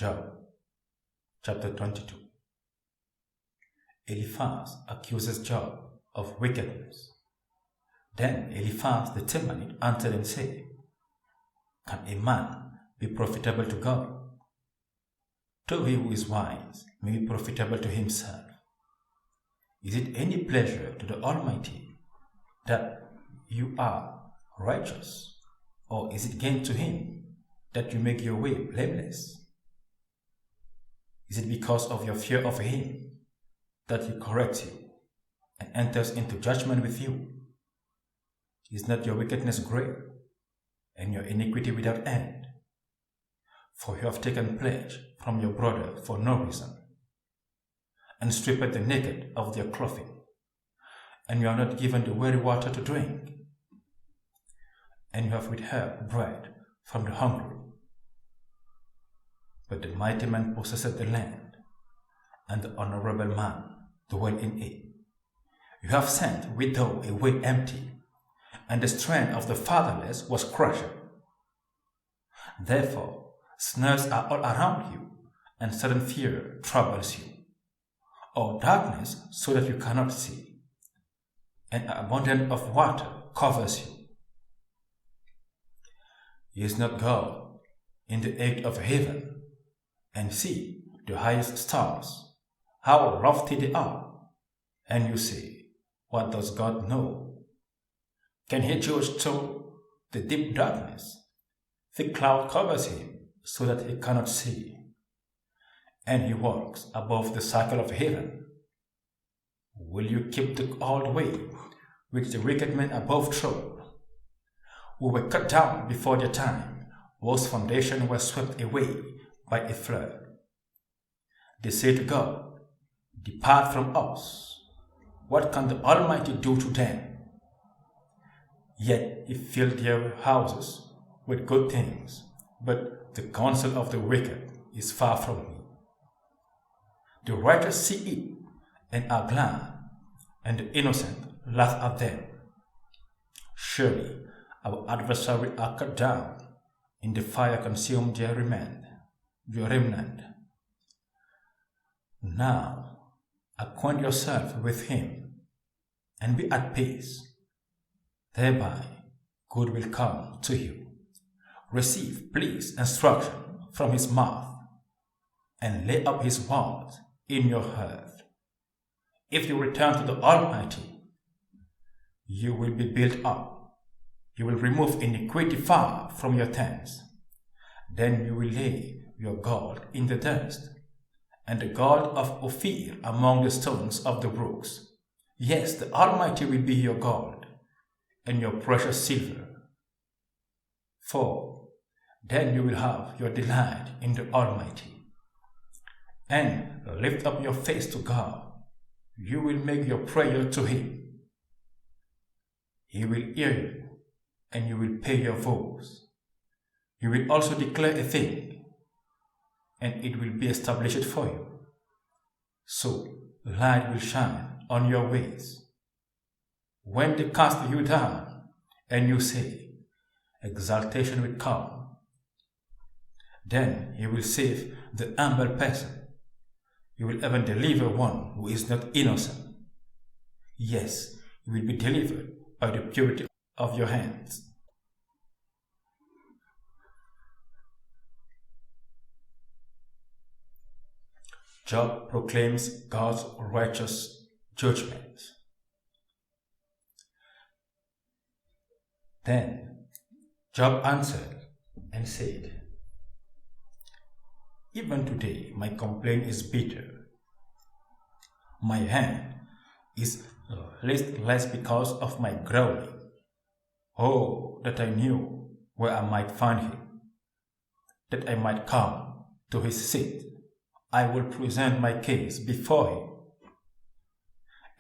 Job chapter 22. Eliphaz accuses Job of wickedness. Then Eliphaz the Temanite answered and said, Can a man be profitable to God? To he who is wise may be profitable to himself. Is it any pleasure to the Almighty that you are righteous? Or is it gain to him that you make your way blameless? Is it because of your fear of him that he corrects you and enters into judgment with you? Is not your wickedness great and your iniquity without end? For you have taken pledge from your brother for no reason, and stripped the naked of their clothing, and you are not given the weary water to drink, and you have withheld bread from the hungry. But the mighty man possesseth the land, and the honorable man dwell in it. You have sent widow away empty, and the strength of the fatherless was crushed. Therefore snares are all around you, and sudden fear troubles you, or darkness so that you cannot see, and an abundance of water covers you. Is not God in the height of heaven? And see the highest stars, how lofty they are. And you say, What does God know? Can he judge through the deep darkness? The cloud covers him so that he cannot see, and he walks above the circle of heaven. Will you keep the old way which the wicked men above trod, who were cut down before their time, whose foundation was swept away by a flood? They say to God, Depart from us. What can the Almighty do to them? Yet he filled their houses with good things, but the counsel of the wicked is far from me. The righteous see it and are glad, and the innocent laugh at them. Surely our adversaries are cut down, in the fire consumed their remnant. Now acquaint yourself with him, and be at peace. Thereby good will come to you. Receive please instruction from his mouth, and lay up his words in your heart. If you return to the Almighty, you will be built up. You will remove iniquity far from your tents. Then you will lay your gold in the dust, and the gold of Ophir among the stones of the brooks. Yes, the Almighty will be your gold, and your precious silver. For then you will have your delight in the Almighty, and lift up your face to God. You will make your prayer to him. He will hear you, and you will pay your vows. You will also declare a thing, and it will be established for you. So light will shine on your ways. When they cast you down, and you say, Exaltation will come, then he will save the humble person. He will even deliver one who is not innocent. Yes, he will be delivered by the purity of your hands. Job proclaims God's righteous judgment. Then Job answered and said, Even today my complaint is bitter. My hand is listless because of my growling. Oh, that I knew where I might find him, that I might come to his seat. I will present my case before him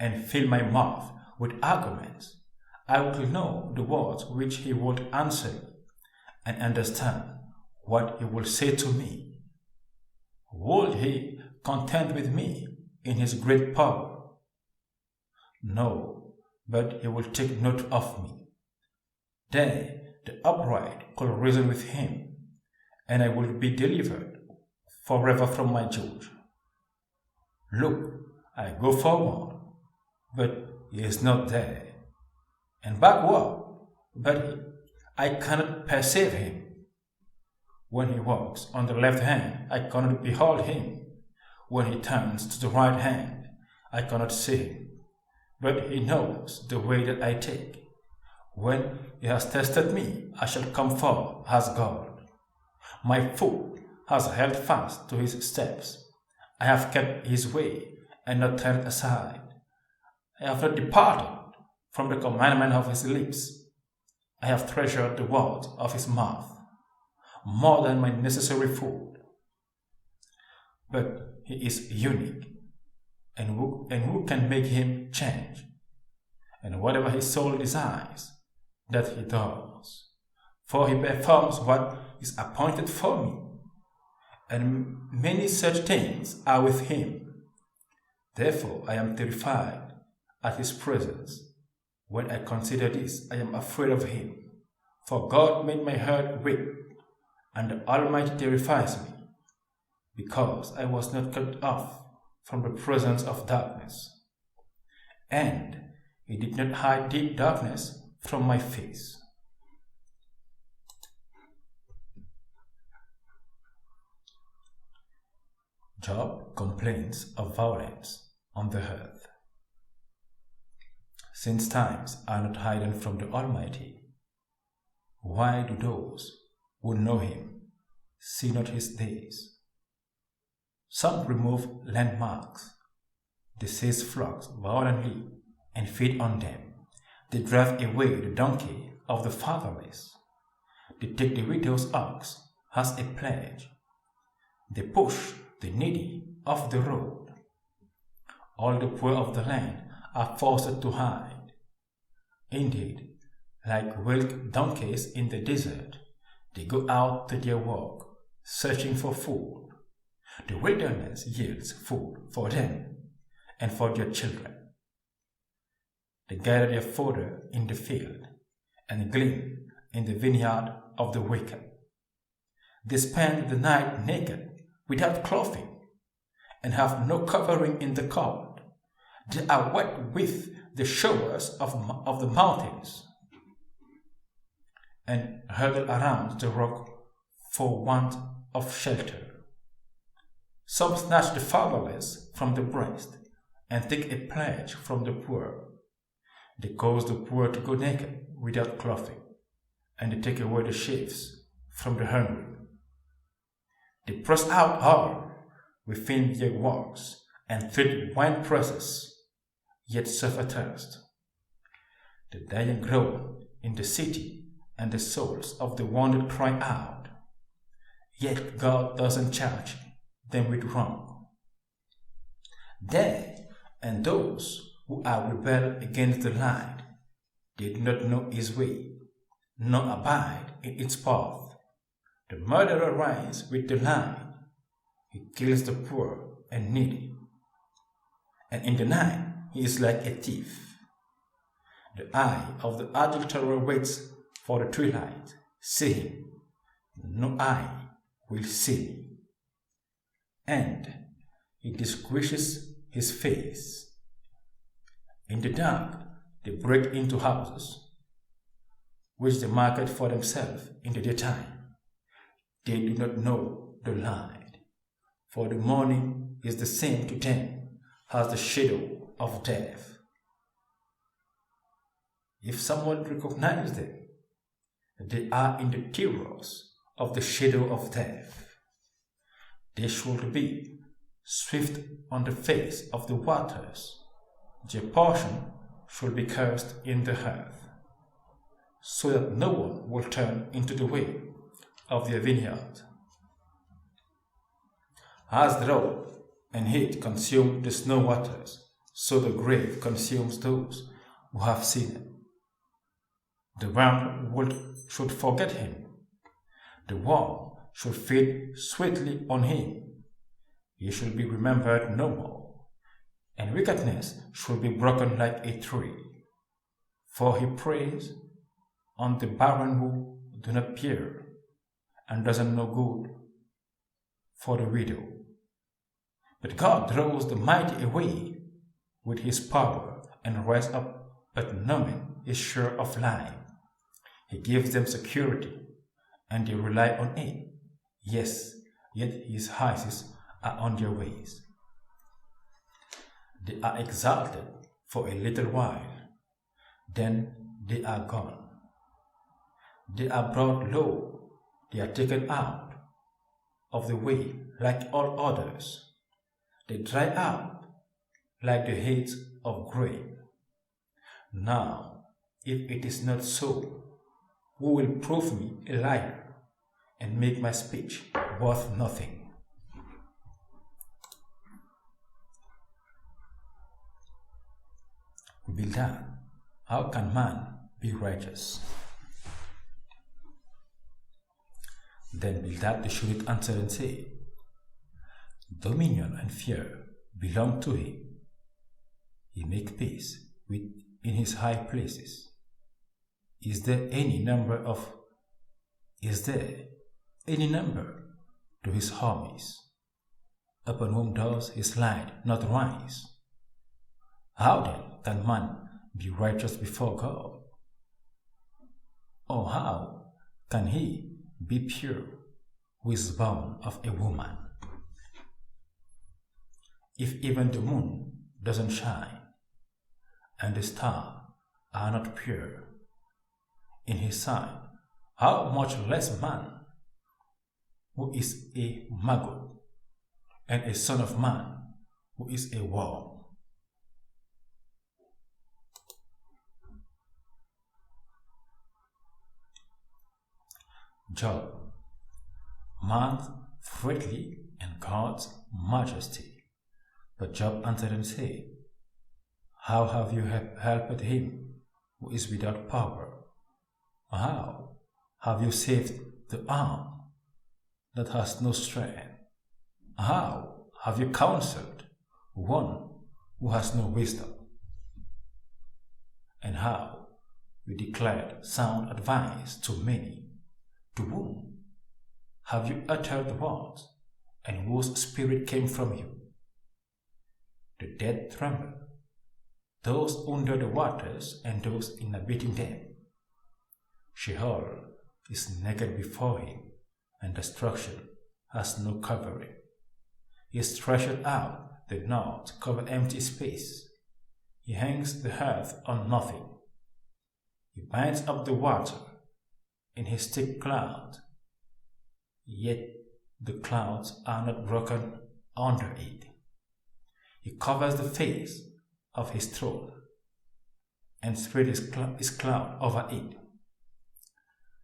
and fill my mouth with arguments. I will know the words which he would answer and understand what he will say to me. Would he contend with me in his great power? No, but he will take note of me. Then the upright could reason with him, and I will be delivered. forever from my judge. Look, I go forward, but he is not there, and backward, but I cannot perceive him. When he walks on the left hand, I cannot behold him. When he turns to the right hand, I cannot see him. But he knows the way that I take. When he has tested me, I shall come forth as God. My foot has held fast to his steps. I have kept his way and not turned aside. I have not departed from the commandment of his lips. I have treasured the words of his mouth more than my necessary food. But he is unique, and who can make him change? And whatever his soul desires, that he does. For he performs what is appointed for me, and many such things are with him. Therefore I am terrified at his presence. When I consider this, I am afraid of him. For God made my heart weak, and the Almighty terrifies me, because I was not cut off from the presence of darkness, and he did not hide deep darkness from my face. Job complains of violence on the earth. Since times are not hidden from the Almighty, why do those who know him see not his days? Some remove landmarks. They seize flocks violently and feed on them. They drive away the donkey of the fatherless. They take the widow's ox as a pledge. They push the needy off the road. All the poor of the land are forced to hide. Indeed, like wild donkeys in the desert, they go out to their work, searching for food. The wilderness yields food for them and for their children. They gather their fodder in the field and glean in the vineyard of the wicked. They spend the night naked, without clothing, and have no covering in the cold. They are wet with the showers of the mountains, and huddle around the rock for want of shelter. Some snatch the fatherless from the breast and take a pledge from the poor. They cause the poor to go naked without clothing, and they take away the sheaves from the hungry. They press out all within their walls and treat wine presses, yet suffer thirst. The dying groan in the city, and the souls of the wounded cry out, yet God doesn't charge them with wrong. They and those who are rebelled against the light, they do not know his way, nor abide in its path. The murderer rides with the light. He kills the poor and needy. And in the night he is like a thief. The eye of the adulterer waits for the twilight, saying, no eye will see me. And he disgraces his face. In the dark they break into houses, which they market for themselves in the daytime. They do not know the light, for the morning is the same to them as the shadow of death. If someone recognizes them, they are in the terrors of the shadow of death. They should be swift on the face of the waters. Their portion should be cursed in the earth, so that no one will turn into the way of their vineyard. As drought and heat consume the snow waters, so the grave consumes those who have seen it. The round world should forget him. The world should feed sweetly on him. He should be remembered no more, and wickedness should be broken like a tree. For he preys on the barren who do not bear, and doesn't know good. for the widow. But God draws the mighty away with his power and raises up, but no man is sure of life. He gives them security, and they rely on it. Yes, yet his eyes are on their ways. They are exalted for a little while, then they are gone. They are brought low, they are taken out of the way like all others. They dry up like the heads of grain. Now, if it is not so, who will prove me a liar and make my speech worth nothing? Bildad, how can man be righteous? Then Bildad the Shuhite answered and said, Dominion and fear belong to him. He makes peace in his high places. Is there any number to his armies? Upon whom does his light not rise? How then can man be righteous before God? Or how can he be pure who is born of a woman? If even the moon doesn't shine, and the stars are not pure in his sight, how much less man, who is a maggot, and a son of man, who is a worm? Job, man freely in God's majesty. But Job answered and said, How have you helped him who is without power? How have you saved the arm that has no strength? How have you counseled one who has no wisdom? And how you declared sound advice to many? To whom have you uttered words, and whose spirit came from you? The dead tremble, those under the waters and those inhabiting them. Sheol is naked before him, and destruction has no covering. He stretched out the north to cover empty space. He hangs the earth on nothing. He binds up the water in his thick cloud, yet the clouds are not broken under it. He covers the face of his throne and spread his cloud over it.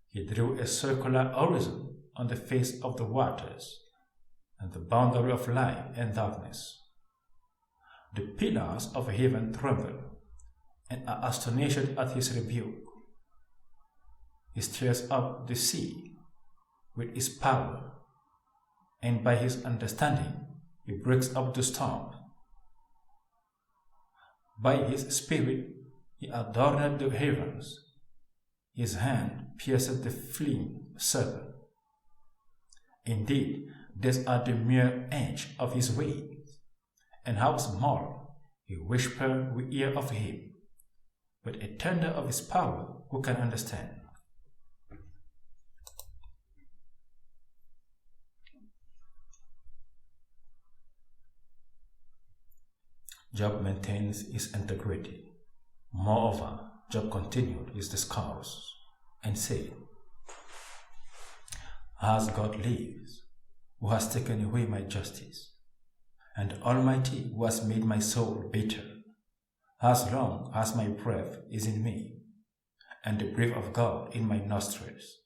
He drew a circular horizon on the face of the waters and the boundary of light and darkness. The pillars of heaven tremble and are astonished at his rebuke. He stirs up the sea with his power, and by his understanding he breaks up the storm. By his spirit he adorned the heavens. His hand pierced the fleeing serpent. Indeed, these are the mere edge of his ways, and how small a whisper we hear of him, but a thunder of his power who can understand? Job maintains his integrity. Moreover, Job continued his discourse and said, As God lives, who has taken away my justice, and the Almighty who has made my soul bitter, as long as my breath is in me, and the breath of God in my nostrils,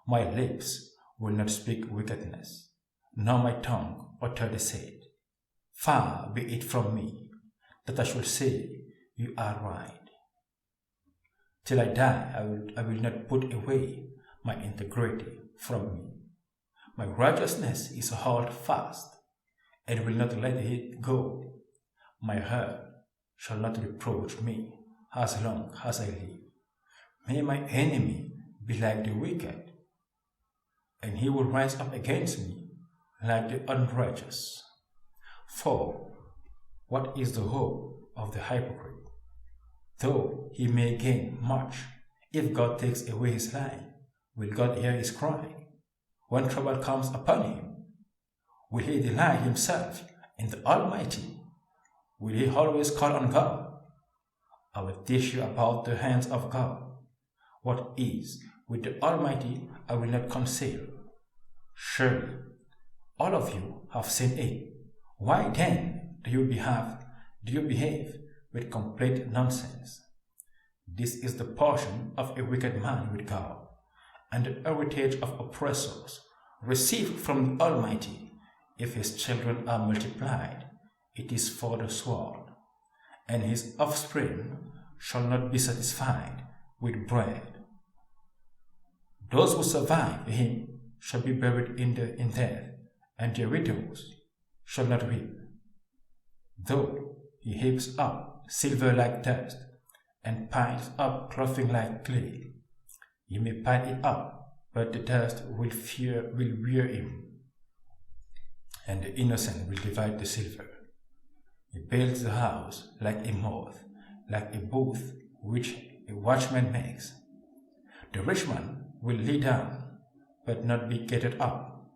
my lips will not speak wickedness, nor my tongue utter deceit. Far be it from me that I should say, You are right. Till I die, I will not put away my integrity from me. My righteousness is held fast, and will not let it go. My heart shall not reproach me as long as I live. May my enemy be like the wicked, and he will rise up against me like the unrighteous. For what is the hope of the hypocrite? Though he may gain much, if God takes away his life, will God hear his cry? When trouble comes upon him, will he delight himself in the Almighty? Will he always call on God? I will teach you about the hands of God. What is with the Almighty I will not conceal. Surely all of you have seen it. Why then do you behave with complete nonsense? This is the portion of a wicked man with God, and the heritage of oppressors received from the Almighty. If his children are multiplied, it is for the sword, and his offspring shall not be satisfied with bread. Those who survive him shall be buried in death, and their widows shall not weep. Though he heaps up silver like dust, and piles up clothing like clay, he may pile it up, but the dust will wear him, and the innocent will divide the silver. He builds the house like a moth, like a booth which a watchman makes. The rich man will lie down, but not be gathered up.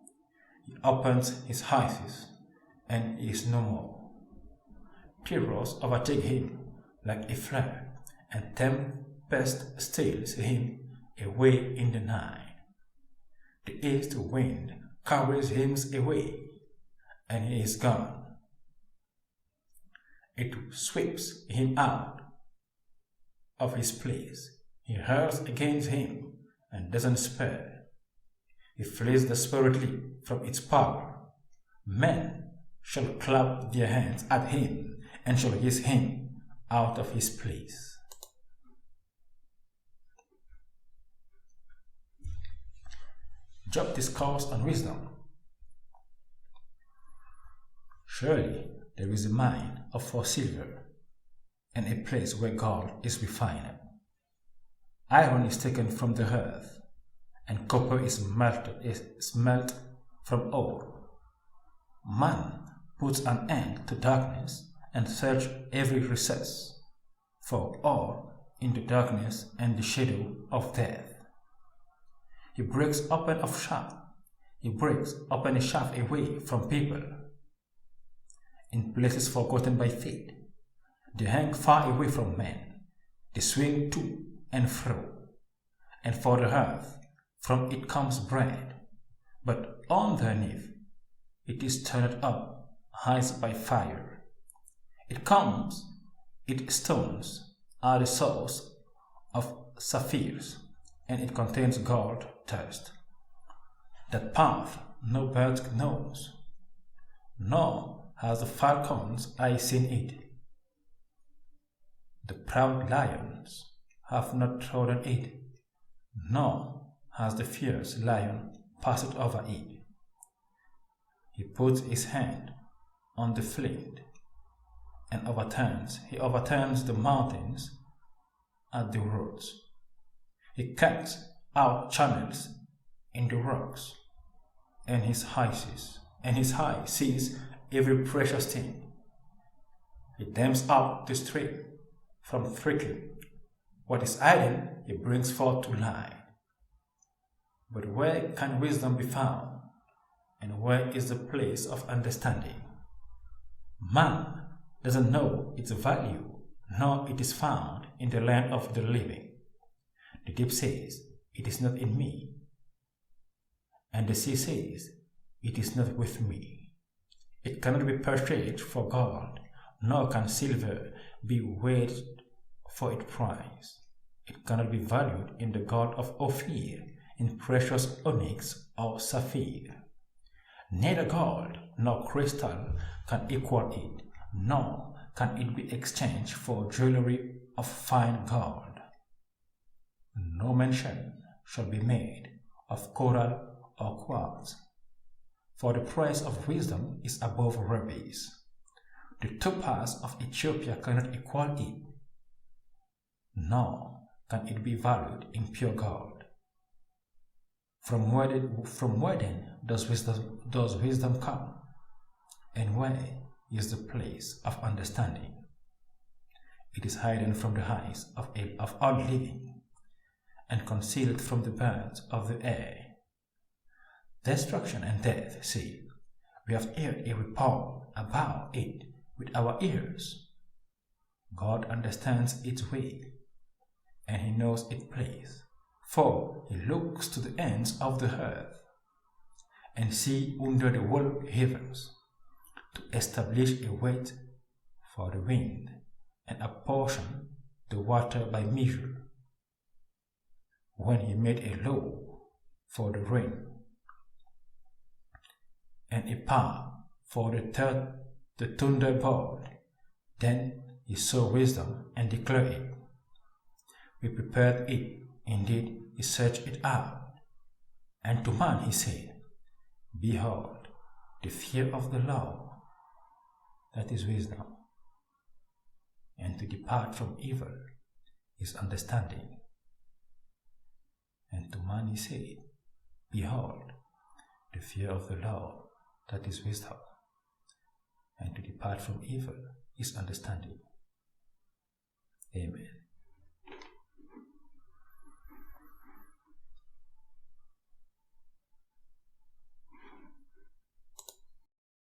He opens his eyes, and he is no more. Terrors overtake him like a flood, and tempest steals him away in the night. The east wind carries him away, and he is gone. It sweeps him out of his place. He hurls against him and doesn't spare. He flees desperately from its power. Men shall clap their hands at him and shall hiss him out of his place. Job discoursed on wisdom. Surely there is a mine for silver, and a place where gold is refined. Iron is taken from the earth, and copper is melted from ore. Man puts an end to darkness and searches every recess, for all in the darkness and the shadow of death. He breaks open a shaft away from people. In places forgotten by fate, they hang far away from men. They swing to and fro, and for the earth, from it comes bread, but underneath it is turned up high by fire. Its stones are the source of sapphires, and it contains gold dust. That path no bird knows, nor has the falcon's eye seen it. The proud lions have not trodden it, nor has the fierce lion passed over it. He puts his hand on the flint and he overturns the mountains at the roots. He cuts out channels in the rocks, and his eye sees every precious thing. He dams up the stream from trickling. What is hidden he brings forth to light. But where can wisdom be found? And where is the place of understanding? Man doesn't know its value, nor it is found in the land of the living. The deep says, "It is not in me," and the sea says, "It is not with me." It cannot be purchased for gold, nor can silver be weighed for its price. It cannot be valued in the gold of Ophir, in precious onyx or sapphire. Neither gold nor crystal can equal it, nor can it be exchanged for jewelry of fine gold. No mention shall be made of coral or quartz, for the price of wisdom is above rubies. The topaz of Ethiopia cannot equal it, nor can it be valued in pure gold. From where then does wisdom come? And where is the place of understanding? It is hidden from the eyes of all living, and concealed from the birds of the air. Destruction and death, see, we have heard a report about it with our ears. God understands its way, and he knows its place, for he looks to the ends of the earth, and see under the whole heavens, to establish a weight for the wind, and apportion the water by measure, when he made a law for the rain, and a path for the thunderbolt, then he saw wisdom and declared it. We prepared it, indeed he searched it out. And to man he said, Behold, the fear of the Lord, that is wisdom, and to depart from evil is understanding. And to man he said, Behold, the fear of the Lord, that is wisdom, and to depart from evil is understanding. Amen.